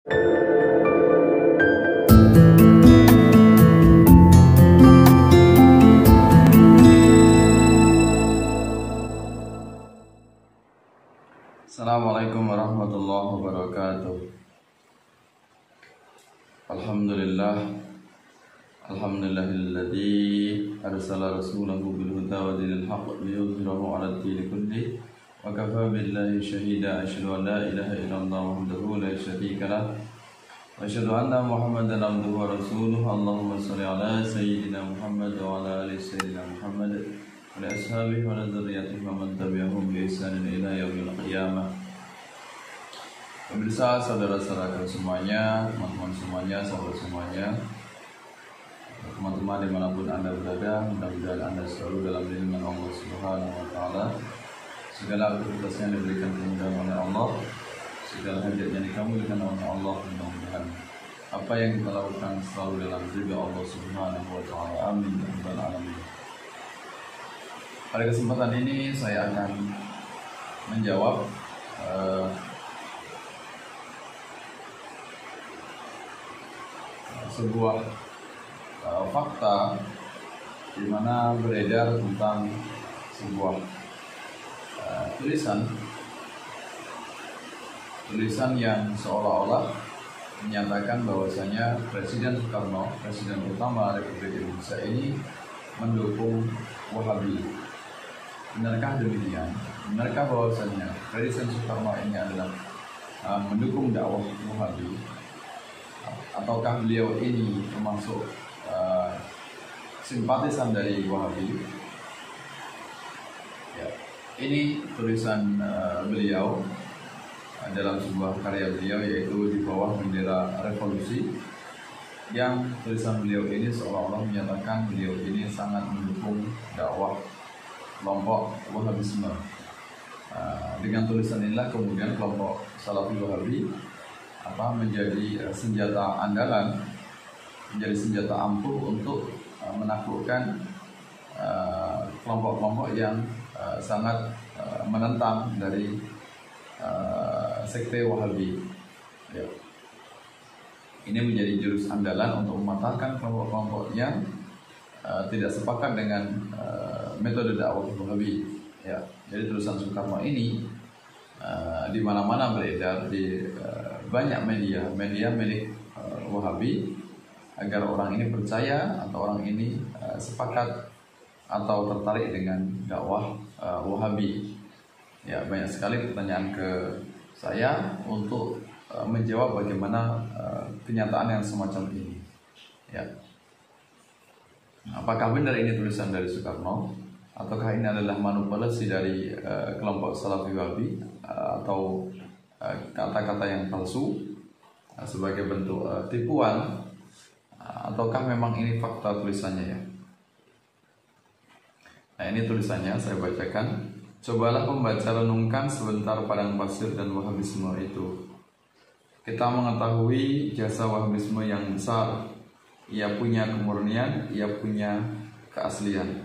Assalamualaikum warahmatullahi wabarakatuh. Alhamdulillahilladzi arsala rasulahu bil huda wa dinil haqq liyudhhirahu 'alad dini kulli wa kafa billahi shahida. Asyhadu an la ilaha illallah wahdahu la syarika lah wa asyhadu anna Muhammadan abduhu wa rasuluh. Allahumma shalli ala sayyidina Muhammad wa ala ali sayyidina Muhammad wa ala ashabihi wa ala dzurriyyatihi wa man tabi'ahum bi ihsanin ila yaumil qiyamah. Pemirsa, saudara-saudara semuanya, teman-teman semuanya, sahabat semuanya, teman-teman dimanapun Anda berada, mudah-mudahan Anda selalu dalam lindungan Allah Subhanahu wa Ta'ala. Segala aktivitas yang diberikan kemudahan oleh Allah, segala hajat yang dikabulkan oleh Allah, mudah-mudahan apa yang kita lakukan selalu dalam ridha Allah Subhanahu wa Ta'ala. Amin ya rabbal alamin. Pada kesempatan ini saya akan menjawab sebuah fakta di mana beredar tentang sebuah tulisan yang seolah-olah menyatakan bahwasanya Presiden Soekarno, Presiden utama Republik Indonesia ini mendukung Wahabi. Benarkah demikian? Benarkah bahwasanya Presiden Soekarno ini adalah mendukung dakwah Wahabi? Ataukah beliau ini termasuk simpatisan dari Wahabi? Ya, ini tulisan beliau dalam sebuah karya beliau, yaitu Di Bawah Bendera Revolusi, yang tulisan beliau ini seolah-olah menyatakan beliau ini sangat mendukung dakwah kelompok Wahabisme. Dengan tulisan inilah kemudian kelompok Salafi Wahabi menjadi senjata andalan, menjadi senjata ampuh untuk menaklukkan kelompok-kelompok yang sangat menentang dari sekte Wahabi. Ya. Ini menjadi jurus andalan untuk mematahkan kelompok-kelompok yang tidak sepakat dengan metode dakwah Wahabi. Ya. Jadi tulisan Soekarno ini di mana-mana beredar di banyak media milik Wahabi, agar orang ini percaya atau orang ini sepakat atau tertarik dengan dakwah Wahabi. Ya, banyak sekali pertanyaan ke saya untuk menjawab bagaimana kenyataan yang semacam ini. Ya. Apakah benar ini tulisan dari Soekarno, ataukah ini adalah manipulasi dari kelompok Salafi Wahabi, atau kata-kata yang palsu sebagai bentuk tipuan, ataukah memang ini fakta tulisannya ya? Nah, ini tulisannya saya bacakan. Cobalah pembaca renungkan sebentar padang pasir dan Wahabisme itu. Kita mengetahui jasa Wahabisme yang besar. Ia punya kemurnian, ia punya keaslian.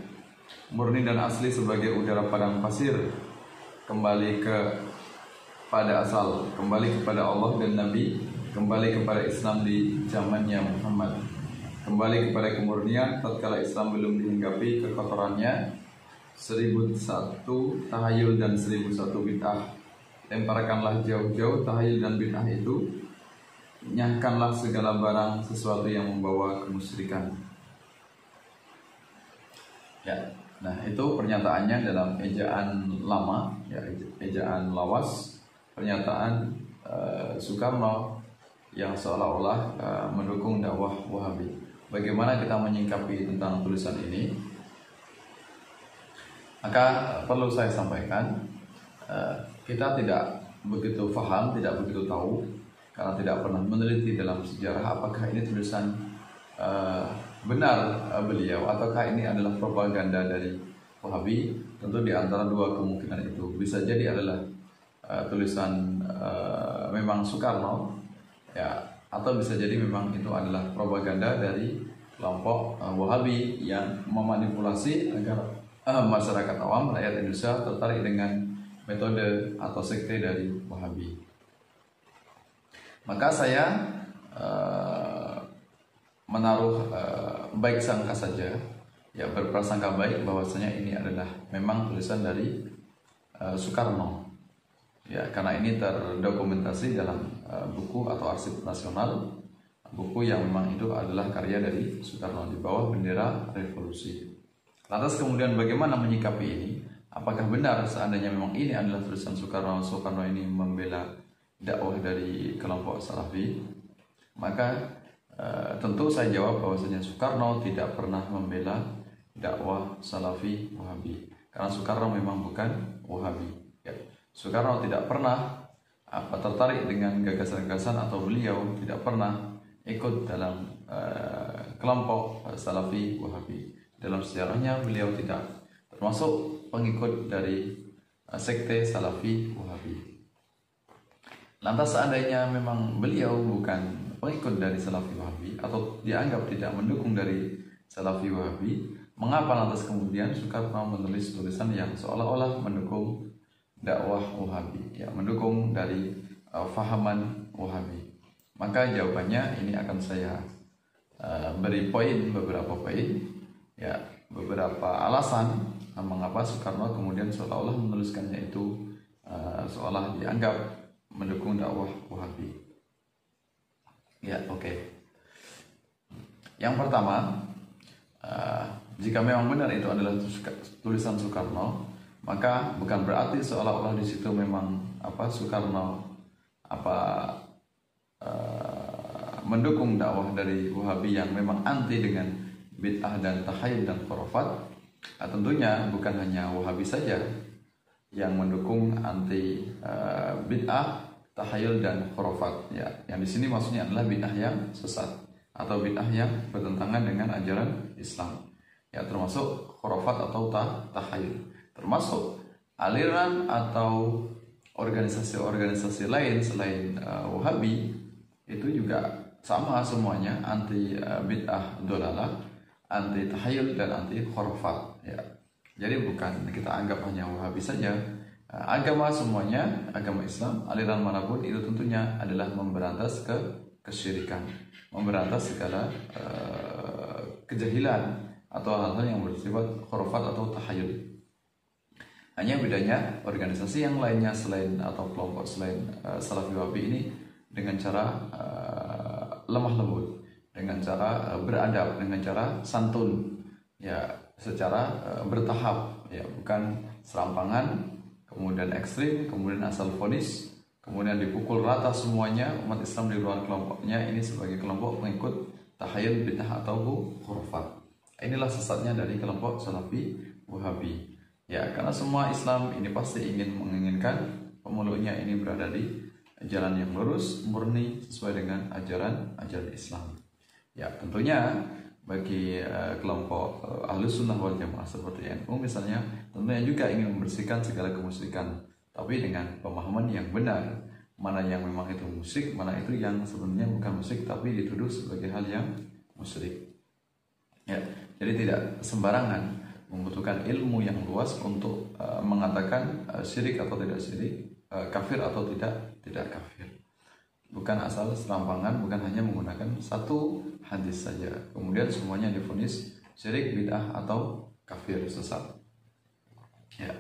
Murni dan asli sebagai udara padang pasir, kembali pada asal, kembali kepada Allah dan Nabi, kembali kepada Islam di zamannya Muhammad, kembali kepada kemurnian tatkala Islam belum dihinggapi kekotorannya. 1001 tahayul dan 1001 bid'ah. Lemparkanlah jauh-jauh tahayul dan bid'ah itu. Nyahkanlah segala barang sesuatu yang membawa kemusyrikan. Ya, nah itu pernyataannya dalam ejaan lama, ya, ejaan lawas, pernyataan Soekarno yang seolah-olah mendukung dakwah Wahabi. Bagaimana kita menyingkapi tentang tulisan ini? Maka perlu saya sampaikan, kita tidak begitu paham, tidak begitu tahu, karena tidak pernah meneliti dalam sejarah apakah ini tulisan benar beliau, ataukah ini adalah propaganda dari Wahabi. Tentu di antara dua kemungkinan itu. Bisa jadi adalah tulisan memang Soekarno, ya, atau bisa jadi memang itu adalah propaganda dari kelompok Wahabi yang memanipulasi agar masyarakat awam, rakyat Indonesia tertarik dengan metode atau sekte dari Wahabi. Maka saya menaruh baik sangka saja, ya berprasangka baik bahwasanya ini adalah memang tulisan dari Soekarno, ya karena ini terdokumentasi dalam buku atau arsip nasional, buku yang memang itu adalah karya dari Soekarno di bawah bendera revolusi. Lantas kemudian bagaimana menyikapi ini? Apakah benar seandainya memang ini adalah tulisan Soekarno, Soekarno ini membela dakwah dari kelompok Salafi? Maka tentu saya jawab bahwasanya Soekarno tidak pernah membela dakwah Salafi Wahabi, karena Soekarno memang bukan Wahabi. Ya. Soekarno tidak pernah tertarik dengan gagasan-gagasan atau beliau tidak pernah ikut dalam kelompok Salafi Wahabi. Dalam sejarahnya beliau tidak termasuk pengikut dari sekte Salafi Wahabi. Lantas seandainya memang beliau bukan pengikut dari Salafi Wahabi atau dianggap tidak mendukung dari Salafi Wahabi, mengapa lantas kemudian Soekarno menulis tulisan yang seolah-olah mendukung dakwah Wahabi, ya mendukung dari fahaman Wahabi? Maka jawabannya ini akan saya beri beberapa poin, ya beberapa alasan mengapa Soekarno kemudian seolah-olah menuliskannya itu seolah dianggap mendukung dakwah Wahabi. Ya, oke. Yang pertama, jika memang benar itu adalah tulisan Soekarno, maka bukan berarti seolah-olah di situ memang Soekarno mendukung dakwah dari Wahabi yang memang anti dengan bid'ah dan takhayul dan khurafat. Tentunya bukan hanya Wahabi saja yang mendukung anti bid'ah, takhayul dan khurafat. Ya, yang di sini maksudnya adalah bid'ah yang sesat atau bid'ah yang bertentangan dengan ajaran Islam. Ya, termasuk khurafat atau takhayul, termasuk aliran atau organisasi-organisasi lain selain Wahabi itu juga sama semuanya anti bid'ah dolalah, anti takhayul dan anti khurafat. Ya. Jadi bukan kita anggap hanya Wahabi saja. Agama semuanya, agama Islam, aliran manapun itu tentunya adalah memberantas kesyirikan, memberantas segala kejahilan atau hal-hal yang bersifat khurafat atau takhayul. Hanya bedanya organisasi yang lainnya selain atau kelompok selain Salafi Wahabi ini dengan cara lemah lembut, dengan cara beradab, dengan cara santun, ya secara bertahap, ya bukan serampangan, kemudian ekstrim, kemudian asal vonis, kemudian dipukul rata semuanya umat Islam di luar kelompoknya ini sebagai kelompok pengikut takhayul, bid'ah atau khurafat. Inilah sesatnya dari kelompok Salafi Wahabi. Ya, karena semua Islam ini pasti menginginkan pemeluknya ini berada di jalan yang lurus, murni, sesuai dengan ajaran Islam. Ya, tentunya bagi kelompok Ahlus Sunnah wal Jamaah seperti NU misalnya, tentunya juga ingin membersihkan segala kemusyrikan, tapi dengan pemahaman yang benar, mana yang memang itu musyrik, mana itu yang sebenarnya bukan musyrik tapi dituduh sebagai hal yang musyrik. Ya, jadi tidak sembarangan, membutuhkan ilmu yang luas untuk mengatakan syirik atau tidak syirik, kafir atau tidak kafir. Bukan asal serampangan, bukan hanya menggunakan satu hadis saja kemudian semuanya divonis syirik, bid'ah atau kafir, sesat. Ya.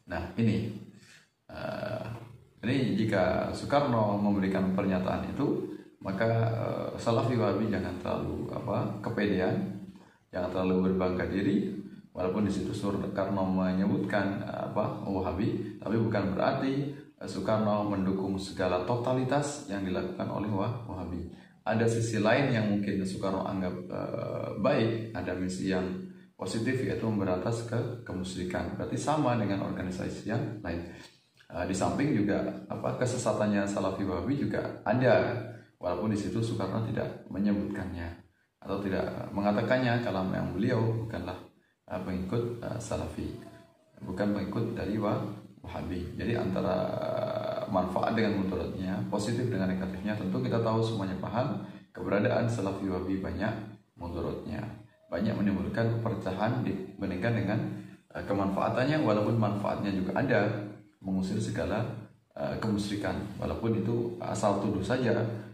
Nah, ini jika Soekarno memberikan pernyataan itu, maka Salafi Wahabi jangan terlalu kepedean, jangan terlalu berbangga diri. Walaupun di situ Soekarno menyebutkan Wahabi, tapi bukan berarti Soekarno mendukung segala totalitas yang dilakukan oleh Wahabi. Ada sisi lain yang mungkin Soekarno anggap baik, ada misi yang positif, yaitu memberantas kemusyrikan. Berarti sama dengan organisasi yang lain. Di samping juga kesesatannya Salafi Wahabi juga ada, walaupun di situ Soekarno tidak menyebutkannya atau tidak mengatakannya, kalau yang beliau bukanlah pengikut Salafi, bukan pengikut dari Wahabi. Jadi antara manfaat dengan mudaratnya, positif dengan negatifnya, tentu kita tahu semuanya paham. Keberadaan Salafi Wahabi banyak mudaratnya, banyak menimbulkan perpecahan dibandingkan dengan kemanfaatannya. Walaupun manfaatnya juga ada, mengusir segala kemusyrikan, walaupun itu asal tuduh saja.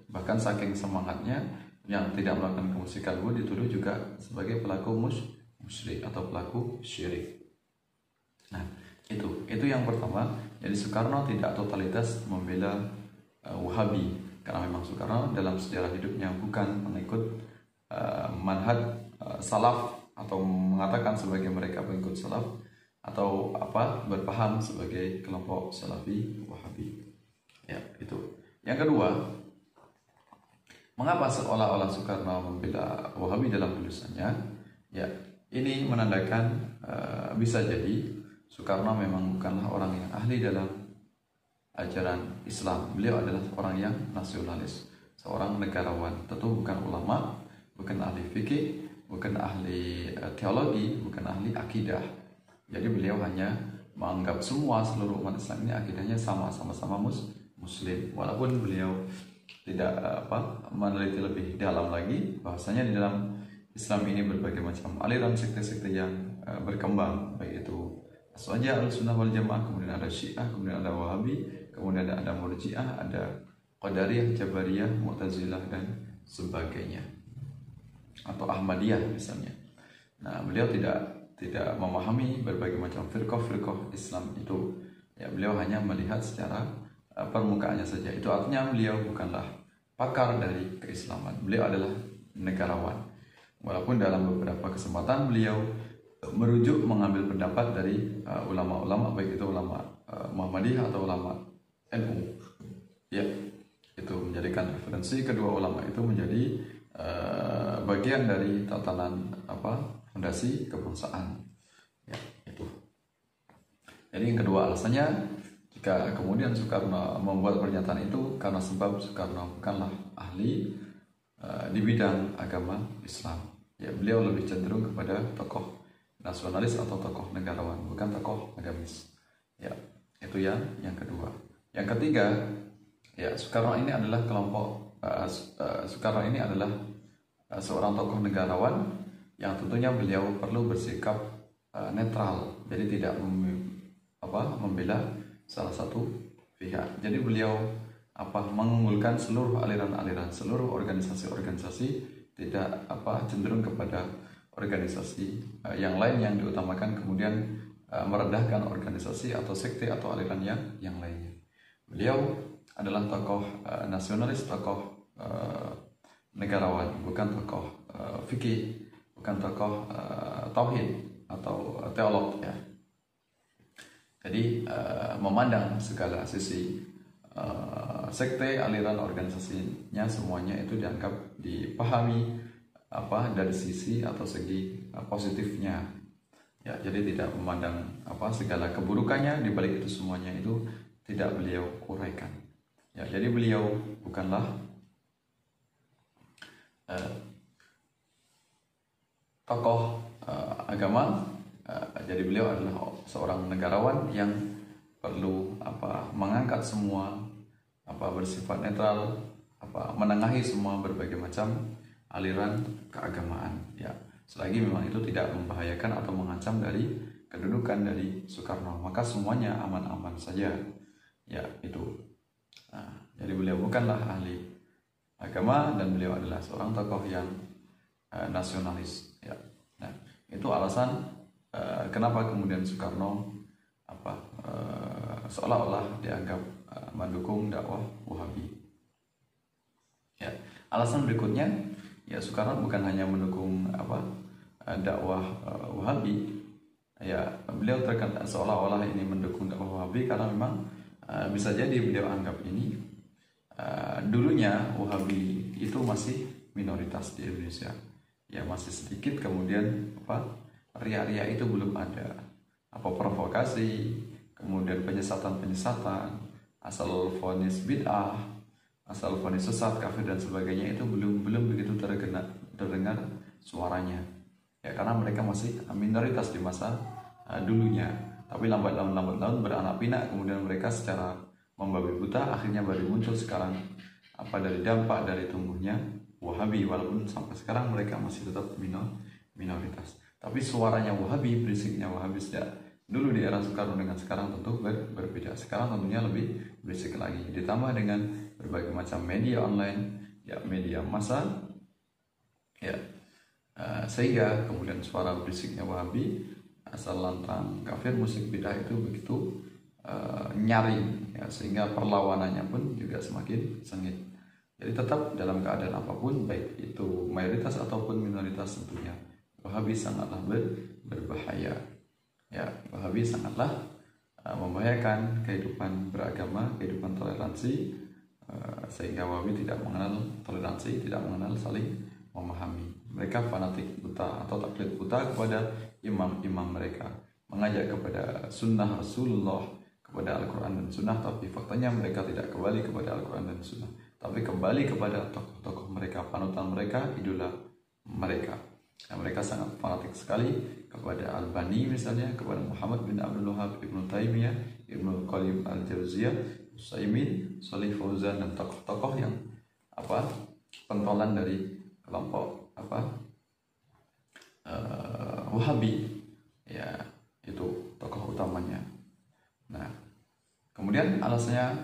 Bahkan saking semangatnya yang tidak melakukan kemusyrikan pun dituduh juga sebagai pelaku musyrik atau pelaku syirik. Nah, itu yang pertama. Jadi Soekarno tidak totalitas membela Wahabi, karena memang Soekarno dalam sejarah hidupnya bukan pengikut manhaj salaf, atau mengatakan sebagai mereka pengikut salaf, atau berpaham sebagai kelompok salafi Wahabi. Ya, itu. Yang kedua, mengapa seolah-olah Soekarno membela Wahabi dalam tulisannya? Ya, ini menandakan bisa jadi Soekarno memang bukanlah orang yang ahli dalam ajaran Islam. Beliau adalah orang yang nasionalis, seorang negarawan. Tentu bukan ulama, bukan ahli fikih, bukan ahli teologi, bukan ahli akidah. Jadi beliau hanya menganggap seluruh umat Islam ini akidahnya sama-sama muslim. Walaupun beliau tidak meneliti lebih dalam lagi, bahwasanya di dalam Islam ini berbagai macam aliran sekte-sekte yang berkembang, baik itu Aswaja, Ahlussunnah wal Jamaah, kemudian ada Syiah, kemudian ada Wahabi, kemudian ada Murji'ah, ada Qadariyah, Jabariyah, Mu'tazilah, dan sebagainya, atau Ahmadiyah misalnya. Nah, beliau tidak memahami berbagai macam firqah Islam itu. Ya, beliau hanya melihat secara permukaannya saja. Itu artinya beliau bukanlah pakar dari keislaman. Beliau adalah negarawan. Walaupun dalam beberapa kesempatan beliau merujuk mengambil pendapat dari ulama-ulama, baik itu ulama Muhammadiyah atau ulama NU. Ya, itu menjadikan referensi kedua ulama itu menjadi bagian dari tatanan fondasi kebangsaan. Ya, itu. Jadi yang kedua alasannya, jika kemudian Soekarno membuat pernyataan itu karena sebab Soekarno bukanlah ahli di bidang agama Islam. Ya, beliau lebih cenderung kepada tokoh nasionalis atau tokoh negarawan, bukan tokoh agamis. Ya, itu yang kedua. Yang ketiga, ya, Soekarno ini adalah Soekarno ini adalah seorang tokoh negarawan yang tentunya beliau perlu bersikap netral, jadi tidak membela salah satu pihak. Jadi beliau mengunggulkan seluruh aliran-aliran, seluruh organisasi-organisasi, tidak cenderung kepada organisasi yang lain yang diutamakan, kemudian merendahkan organisasi atau sekte atau aliran yang lainnya. Beliau adalah tokoh nasionalis, tokoh negarawan, bukan tokoh fikih, bukan tokoh tauhid atau teolog, ya. Jadi memandang segala sisi sekte, aliran, organisasinya, semuanya itu dianggap dipahami dari sisi atau segi positifnya. Ya, jadi tidak memandang segala keburukannya di balik itu semuanya itu tidak beliau uraikan. Ya, jadi beliau bukanlah tokoh agama. Jadi beliau adalah seorang negarawan yang perlu mengangkat semua bersifat netral, menengahi semua berbagai macam aliran keagamaan, ya, selagi memang itu tidak membahayakan atau mengancam dari kedudukan dari Soekarno, maka semuanya aman-aman saja. Ya, itu. Nah, jadi beliau bukanlah ahli agama dan beliau adalah seorang tokoh yang nasionalis, ya. Nah, itu alasan kenapa kemudian Soekarno seolah-olah dianggap mendukung dakwah Wahabi. Ya, alasan berikutnya, ya, Soekarno bukan hanya mendukung dakwah Wahabi. Ya, beliau terkenal seolah-olah ini mendukung dakwah Wahabi karena memang bisa jadi beliau anggap ini dulunya Wahabi itu masih minoritas di Indonesia. Ya, masih sedikit, kemudian ria-ria itu belum ada, provokasi, kemudian penyesatan, asal vonis bid'ah, asal vonis sesat, kafir dan sebagainya itu belum begitu terdengar suaranya. Ya, karena mereka masih minoritas di masa dulunya. Tapi lambat laun beranak pinak, kemudian mereka secara membabi buta akhirnya baru muncul sekarang dari dampak dari tumbuhnya Wahabi, walaupun sampai sekarang mereka masih tetap minoritas. Tapi suaranya Wahabi, berisiknya Wahabi sejak dulu di era Soekarno dengan sekarang tentu berbeda. Sekarang tentunya lebih berisik lagi, ditambah dengan berbagai macam media online, ya media massa, ya sehingga kemudian suara berisiknya Wahabi asal lantang kafir musik bidah itu begitu nyaring, ya, sehingga perlawanannya pun juga semakin sengit. Jadi tetap dalam keadaan apapun, baik itu mayoritas ataupun minoritas, tentunya Wahabi sangatlah berbahaya. Ya, Wahabi sangatlah membahayakan kehidupan beragama, kehidupan toleransi, sehingga Wahabi tidak mengenal toleransi, tidak mengenal saling memahami. Mereka fanatik buta atau taklid buta kepada imam-imam mereka, mengajak kepada sunnah Rasulullah, kepada Al-Quran dan Sunnah, tapi faktanya mereka tidak kembali kepada Al-Quran dan Sunnah, tapi kembali kepada tokoh-tokoh mereka, panutan mereka, idola mereka. Nah, mereka sangat fanatik sekali kepada Al-Bani misalnya, kepada Muhammad bin Abdul Wahab, Ibnu Taimiyah, Ibnu Qayyim Al-Jauziyah, Utsaimin, Shalih Fauzan, dan tokoh-tokoh yang pentolan dari kelompok Wahabi, ya, itu tokoh utamanya. Nah, kemudian alasannya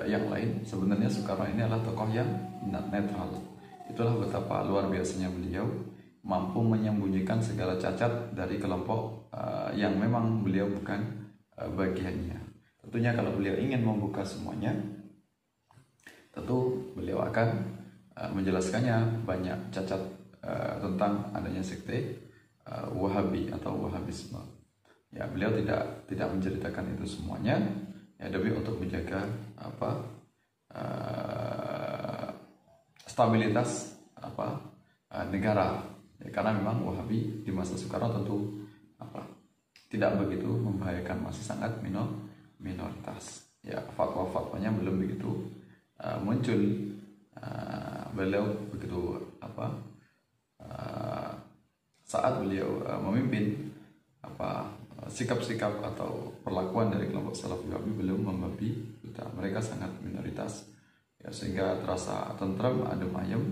yang lain, sebenarnya Soekarno ini adalah tokoh yang netral. Itulah betapa luar biasanya beliau mampu menyembunyikan segala cacat dari kelompok yang memang beliau bukan bagiannya. Tentunya kalau beliau ingin membuka semuanya, tentu beliau akan menjelaskannya banyak cacat tentang adanya sekte Wahabi atau Wahabisme. Ya, beliau tidak menceritakan itu semuanya, ya, demi untuk menjaga stabilitas negara. Ya, karena memang Wahabi di masa Soekarno tentu tidak begitu membahayakan, masih sangat minoritas. Ya, fatwa-fatwanya belum begitu muncul. Beliau begitu saat beliau memimpin, sikap-sikap atau perlakuan dari kelompok Salafi Wahabi belum membabi buta. Mereka sangat minoritas, ya, sehingga terasa tentram, adem ayem.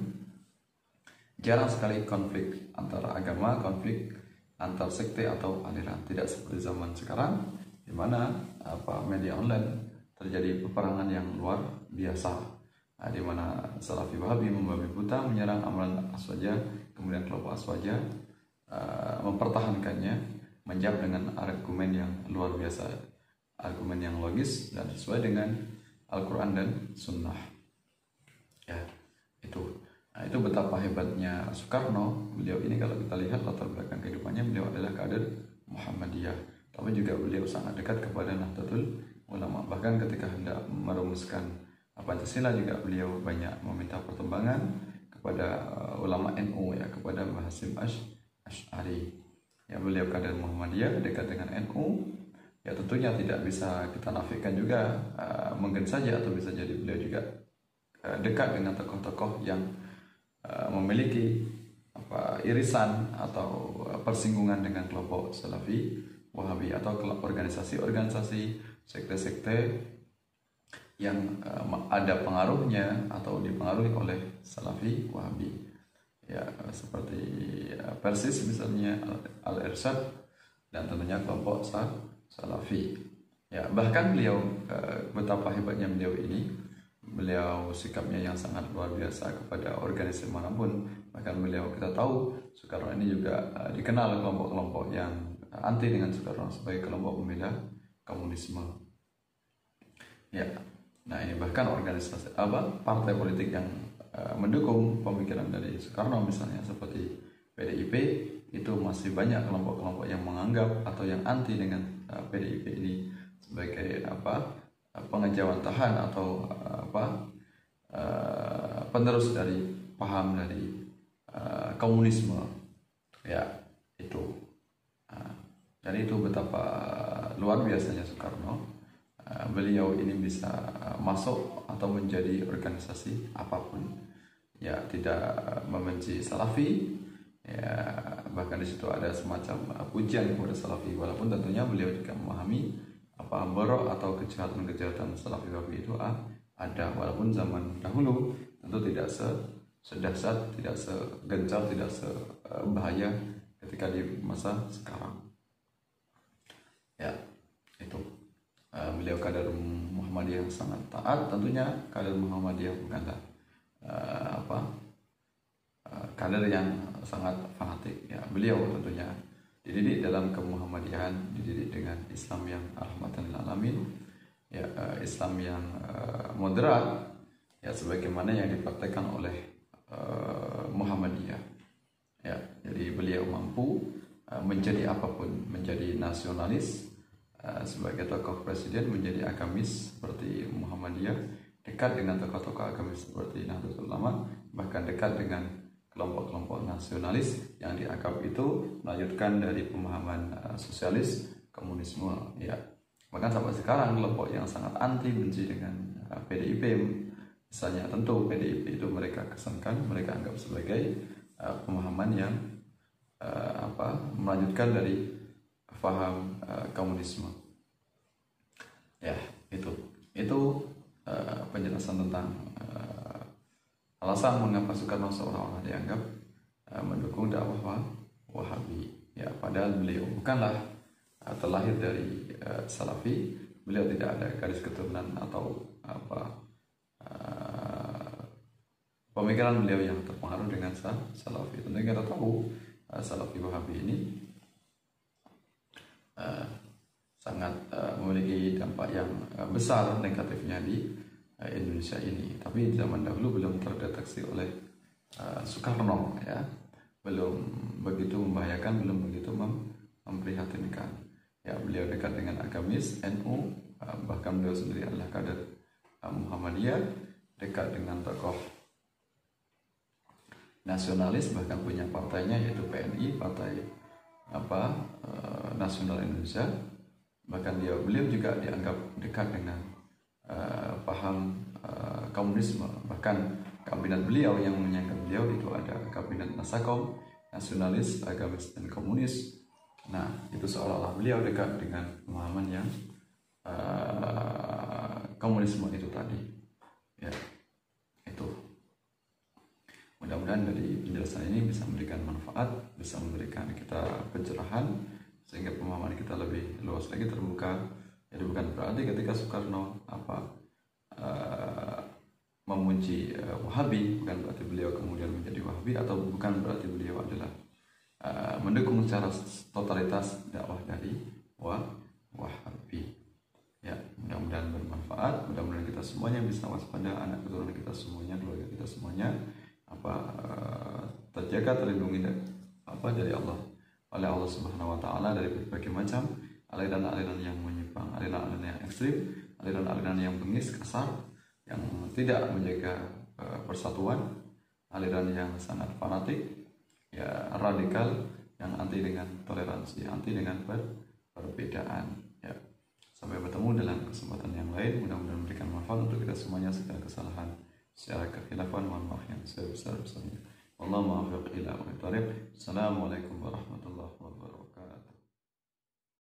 Jarang sekali konflik antara agama, konflik antar sekte atau aliran. Tidak seperti zaman sekarang, di mana media online terjadi peperangan yang luar biasa. Nah, di mana Salafi Wahabi membabi buta menyerang amalan Aswaja, kemudian kelompok Aswaja mempertahankannya, menjawab dengan argumen yang luar biasa, argumen yang logis dan sesuai dengan Al-Quran dan Sunnah. Ya, itu. Nah, itu betapa hebatnya Soekarno. Beliau ini kalau kita lihat latar belakang kehidupannya, beliau adalah kader Muhammadiyah, tapi juga beliau sangat dekat kepada Nahdlatul Ulama. Bahkan ketika hendak merumuskan Pancasila juga beliau banyak meminta pertimbangan kepada ulama NU, ya, kepada Mbah Hasyim Asy'ari. Ya, beliau kader Muhammadiyah, dekat dengan NU. Ya, tentunya tidak bisa kita nafikan juga, mungkin saja atau bisa jadi beliau juga dekat dengan tokoh-tokoh yang memiliki irisan atau persinggungan dengan kelompok Salafi Wahabi atau organisasi-organisasi, sekte-sekte yang ada pengaruhnya atau dipengaruhi oleh Salafi Wahabi, ya, seperti Persis misalnya, Al-Irsyad, dan tentunya kelompok Salafi. Ya, bahkan beliau, betapa hebatnya beliau ini, beliau sikapnya yang sangat luar biasa kepada organisasi manapun. Bahkan beliau, kita tahu Soekarno ini juga dikenal kelompok-kelompok yang anti dengan Soekarno sebagai kelompok pembela komunisme. Ya, nah ini bahkan organisasi partai politik yang mendukung pemikiran dari Soekarno misalnya seperti PDIP, itu masih banyak kelompok-kelompok yang menganggap atau yang anti dengan PDIP ini sebagai pengejawantahan atau penerus dari paham dari komunisme, ya, itu. Dan itu betapa luar biasanya Soekarno. Beliau ini bisa masuk atau menjadi organisasi apapun, ya, tidak membenci Salafi, ya, bahkan di situ ada semacam pujian kepada Salafi, walaupun tentunya beliau juga memahami borok atau kejahatan-kejahatan Salafi Wahabi itu ada, walaupun zaman dahulu tentu tidak sedahsyat, tidak segencar, tidak sebahaya ketika di masa sekarang. Ya, beliau kader Muhammadiyah yang sangat taat. Tentunya kader Muhammadiyah bukanlah kader yang sangat fanatik. Ya, beliau tentunya dididik dalam kemuhammadiyahan, dididik dengan Islam yang rahmatan lil alamin, ya, Islam yang moderat, ya, sebagaimana yang dipraktekkan oleh Muhammadiyah. Ya, jadi beliau mampu menjadi apapun, menjadi nasionalis sebagai tokoh presiden, menjadi agamis seperti Muhammadiyah, dekat dengan tokoh-tokoh agamis seperti Nahdlatul Ulama, bahkan dekat dengan kelompok-kelompok nasionalis yang dianggap itu melanjutkan dari pemahaman sosialis komunisme. Ya, bahkan sampai sekarang kelompok yang sangat anti, benci dengan PDIP, misalnya, tentu PDIP itu mereka kesankan, mereka anggap sebagai pemahaman yang melanjutkan dari paham komunisme. Ya, itu penjelasan tentang alasan mengapa Soekarno seolah-olah dianggap mendukung dakwah Wahabi. Ya, padahal beliau bukanlah terlahir dari Salafi. Beliau tidak ada garis keturunan atau pemikiran beliau yang terpengaruh dengan Salafi. Tentunya kita tahu Salafi Wahabi ini sangat memiliki dampak yang besar negatifnya di Indonesia ini. Tapi zaman dahulu belum terdeteksi oleh Soekarno, ya, belum begitu membahayakan, belum begitu memprihatinkan. Ya, beliau dekat dengan agamis NU, bahkan beliau sendiri adalah kader Muhammadiyah, dekat dengan tokoh nasionalis, bahkan punya partainya yaitu PNI, Partai Nasional Indonesia. Bahkan beliau juga dianggap dekat dengan paham komunisme. Bahkan kabinet beliau yang menyangka beliau itu ada kabinet Nasakom, nasionalis, agamis, dan komunis. Nah, itu seolah-olah beliau dekat dengan pemahaman yang komunisme itu tadi. Ya, itu. Mudah-mudahan dari penjelasan ini bisa memberikan manfaat, bisa memberikan kita pencerahan, sehingga pemahaman kita lebih luas lagi, terbuka. Jadi bukan berarti ketika Soekarno memuji Wahabi, bukan berarti beliau kemudian menjadi Wahabi, atau bukan berarti beliau adalah mendukung secara totalitas dakwah dari Wahabi. Ya, mudah-mudahan bermanfaat. Mudah-mudahan kita semuanya bisa waspada, anak keturunan kita semuanya, keluarga kita semuanya terjaga, terlindungi dari Allah, oleh Allah Subhanahu wa taala, dari berbagai macam aliran-aliran yang menyimpang, aliran-aliran yang ekstrim, aliran-aliran yang bengis, kasar, yang tidak menjaga persatuan, aliran yang sangat fanatik, ya, radikal, yang anti dengan toleransi, anti dengan perbedaan. Ya, sampai bertemu dalam kesempatan yang lain. Mudah-mudahan memberikan manfaat untuk kita semuanya. Segala kesalahan, secara kekhilafan, mohon maaf yang sebesar-besarnya. Wallahu muwaffiq ila aqwamit thoriq. Assalamualaikum warahmatullahi wabarakatuh.